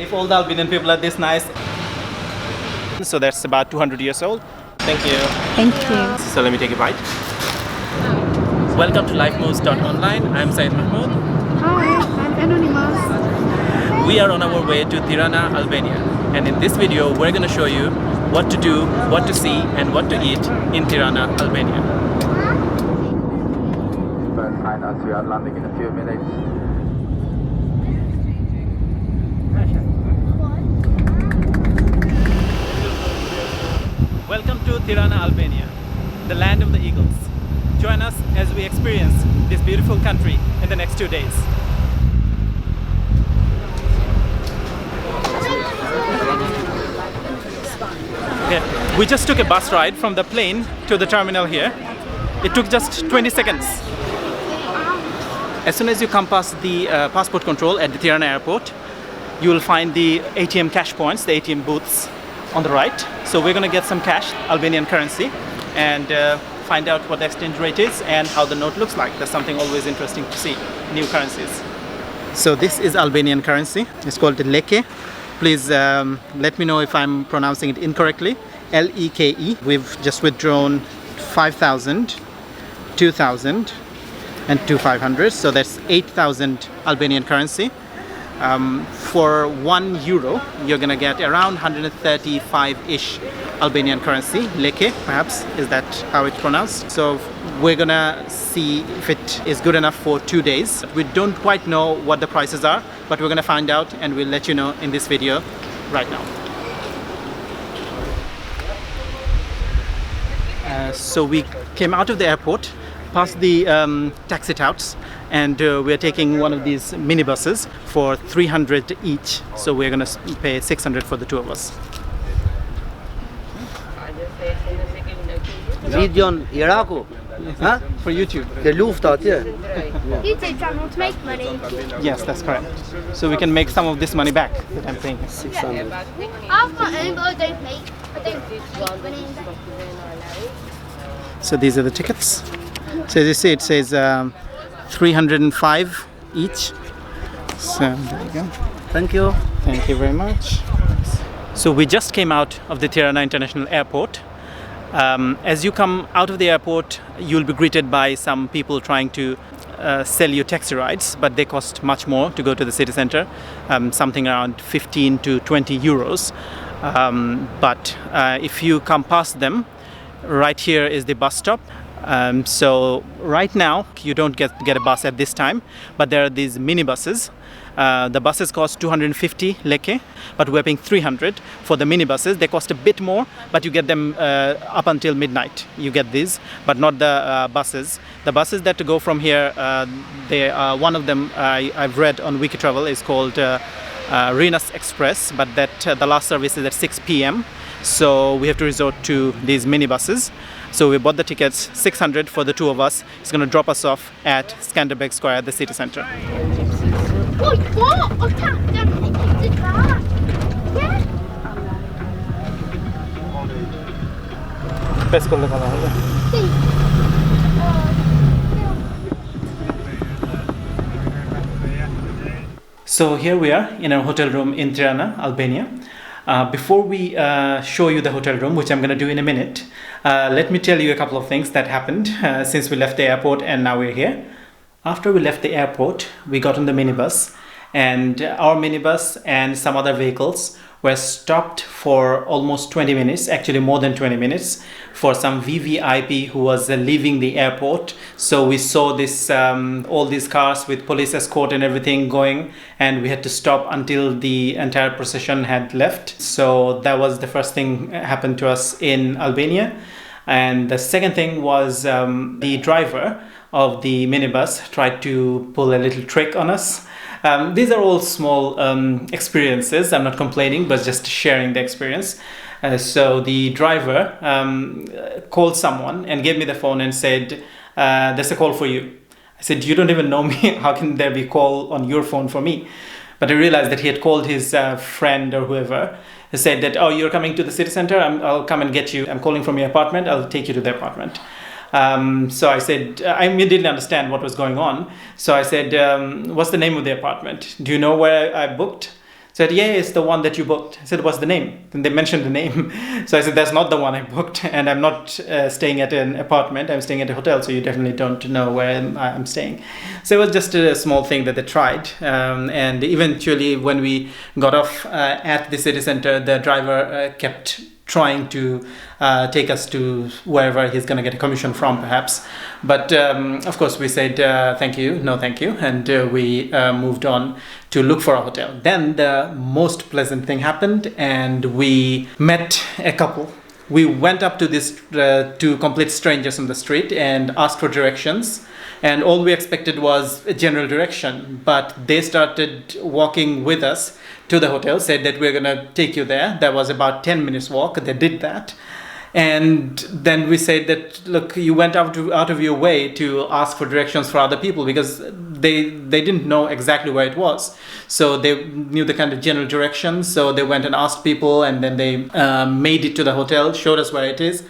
If all the Albanian people are this nice. So that's about 200 years old. Thank you. Thank you. So let me take a bite. Welcome to lifemoves.online. I'm Saeed Mahmoud. Hi, I'm Anonymous. We are on our way to Tirana, Albania. And in this video, we're going to show you what to do, what to see, and what to eat in Tirana, Albania. First sign as we are landing in a few minutes. Welcome to Tirana, Albania, the land of the eagles. Join us as we experience this beautiful country in the next 2 days. Okay. We just took a bus ride from the plane to the terminal here. It took just 20 seconds. As soon as you come past the passport control at the Tirana airport, you will find the ATM cash points, the ATM booths on the right. So we're going to get some cash, Albanian currency, and find out what the exchange rate is and how the note looks like. That's something always interesting to see, new currencies. So this is Albanian currency. It's called the leke. Please let me know if I'm pronouncing it incorrectly. L-E-K-E. We've just withdrawn 5,000, 2,000 and 2,500. So that's 8,000 Albanian currency. For €1, you're gonna get around 135-ish Albanian currency. Leke, perhaps, is that how it's pronounced? So we're gonna see if it is good enough for 2 days. We don't quite know what the prices are, but we're gonna find out and we'll let you know in this video right now. So we came out of the airport, past the taxi touts, and we're taking one of these minibuses for 300 each. So we're gonna pay 600 for the two of us. Videon Iraqu, huh? For YouTube. The lufta atje. YouTube channel to make money. Yes, that's correct. So we can make some of this money back that I'm paying. 600. I've got own, but I don't make money. So these are the tickets. So as you see, it says 305 each. So there you go. Thank you. Thank you very much. So we just came out of the Tirana International Airport. As you come out of the airport, you'll be greeted by some people trying to sell you taxi rides, but they cost much more to go to the city center, something around 15 to 20 euros. But if you come past them, right here is the bus stop. So right now you don't get a bus at this time, but there are these minibuses. The buses cost 250 leke, but we're paying 300 for the minibuses. They cost a bit more, but you get them up until midnight. You get these, but not the buses. The buses that go from here, they one of them I've read on Wiki Travel is called Renas Express, but that the last service is at 6 p.m. So we have to resort to these minibuses. So we bought the tickets, 600 for the two of us. It's going to drop us off at Skanderbeg Square at the city center. Wait, what? I tapped them. Did that? Yeah. So here we are in our hotel room in Tirana, Albania. Before we show you the hotel room, which I'm going to do in a minute, let me tell you a couple of things that happened since we left the airport and now we're here. After we left the airport, we got on the minibus, and our minibus and some other vehicles were stopped for almost 20 minutes, actually more than 20 minutes, for some VVIP who was leaving the airport. So we saw this all these cars with police escort and everything going, and we had to stop until the entire procession had left. So that was the first thing happened to us in Albania. And the second thing was the driver of the minibus tried to pull a little trick on us. These are all small experiences. I'm not complaining, but just sharing the experience. So the driver called someone and gave me the phone and said, there's a call for you. I said, you don't even know me. How can there be a call on your phone for me? But I realized that he had called his friend or whoever. He said that, oh, you're coming to the city center. I'll come and get you. I'm calling from your apartment. I'll take you to the apartment. So I said, I didn't understand what was going on. So I said, what's the name of the apartment? Do you know where I booked? Said, yeah, it's the one that you booked. I said, what's the name? Then they mentioned the name. So I said, that's not the one I booked, and I'm not staying at an apartment. I'm staying at a hotel, so you definitely don't know where I'm staying. So it was just a small thing that they tried. And eventually, when we got off at the city center, the driver kept trying to take us to wherever he's going to get a commission from, perhaps. But of course, we said thank you, no thank you, and we moved on to look for a hotel. Then the most pleasant thing happened, and we met a couple. We went up to this two complete strangers on the street and asked for directions. And all we expected was a general direction, but they started walking with us to the hotel, said that we're gonna take you there. That was about 10 minutes walk. They did that. And then we said that, look, you went out of your way to ask for directions for other people, because they didn't know exactly where it was. So they knew the kind of general directions. So they went and asked people, and then they made it to the hotel, showed us where it is.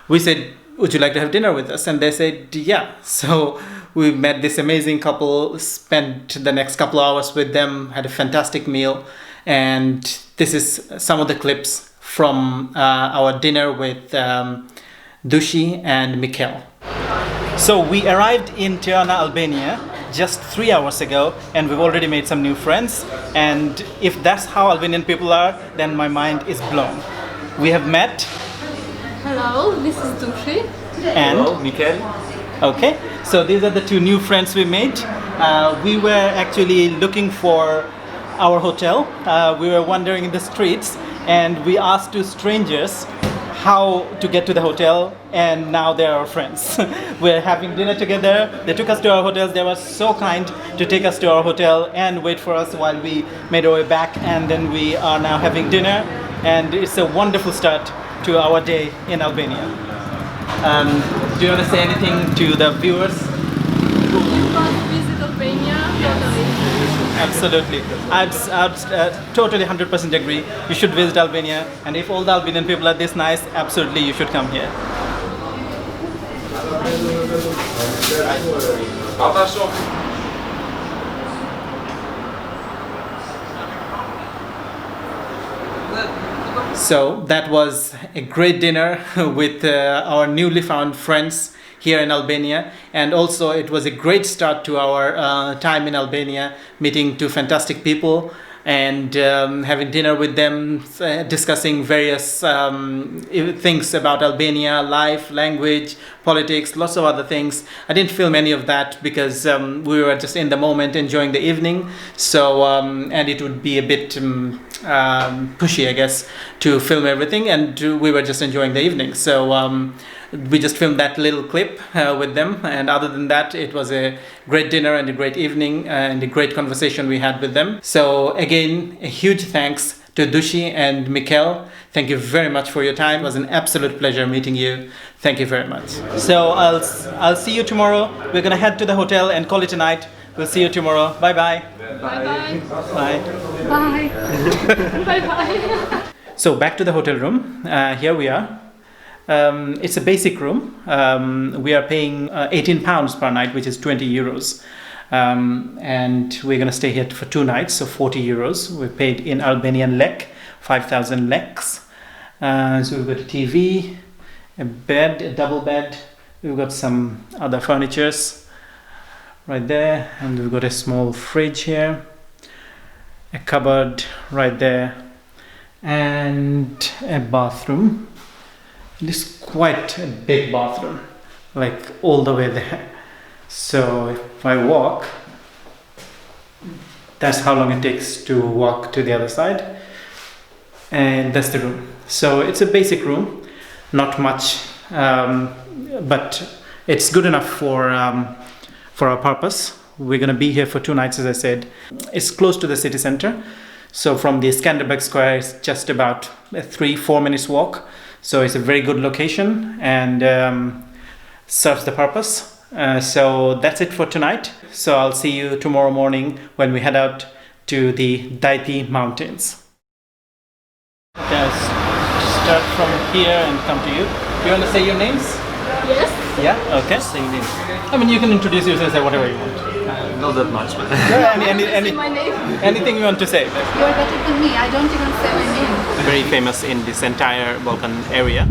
We said, would you like to have dinner with us? And they said, yeah. So we met this amazing couple, spent the next couple of hours with them, had a fantastic meal. And this is some of the clips from our dinner with Dushi and Mikel. So we arrived in Tirana, Albania just 3 hours ago, and we've already made some new friends. And if that's how Albanian people are, then my mind is blown. We have met. Hello, this is Dushi. And Mikel. okay, so these are the two new friends we made. We were actually looking for our hotel. We were wandering in the streets, and we asked two strangers how to get to the hotel, and now they're our friends. We're having dinner together. They took us to our hotels. They were so kind to take us to our hotel and wait for us while we made our way back, and then we are now having dinner, and it's a wonderful start to our day in Albania. Do you want to say anything to the viewers? You must visit Albania. Absolutely. I'd totally 100% agree. You should visit Albania, and if all the Albanian people are this nice, absolutely you should come here. So that was a great dinner with our newly found friends here in Albania, and also it was a great start to our time in Albania, meeting two fantastic people and having dinner with them, discussing various things about Albania, life, language, politics, lots of other things. I didn't film any of that because we were just in the moment enjoying the evening, so and it would be a bit pushy, I guess, to film everything, and we were just enjoying the evening. So we just filmed that little clip with them, and other than that, it was a great dinner and a great evening and a great conversation we had with them. So again, a huge thanks to Dushi and Mikel. Thank you very much for your time. It was an absolute pleasure meeting you. Thank you very much. So I'll see you tomorrow. We're gonna head to the hotel and call it a night. We'll see you tomorrow. Bye bye. Bye bye. Bye. Bye. Bye bye. So back to the hotel room. Here we are. It's a basic room. We are paying £18 per night, which is 20 euros. And we're going to stay here for 2 nights, so 40 euros. We paid in Albanian lek, 5,000 leks. So we've got a TV, a bed, a double bed. We've got some other furnitures right there. And we've got a small fridge here, a cupboard right there, and a bathroom. This is quite a big bathroom, like all the way there. So if I walk, that's how long it takes to walk to the other side. And that's the room. So it's a basic room, not much, but it's good enough for our purpose. We're gonna be here for 2 nights, as I said. It's close to the city center. So from the Skanderbeg Square, it's just about a 3-4 minutes walk. So it's a very good location and serves the purpose. So that's it for tonight. So I'll see you tomorrow morning when we head out to the Dajti mountains. Okay, I'll start from here and come to you. Do you want to say your names? Yes. Yeah? Okay. Same name. I mean, you can introduce yourself and say whatever you want. Not that much, man. My name. Anything you want to say? You're better than me. I don't even say my name. Very famous in this entire Balkan area.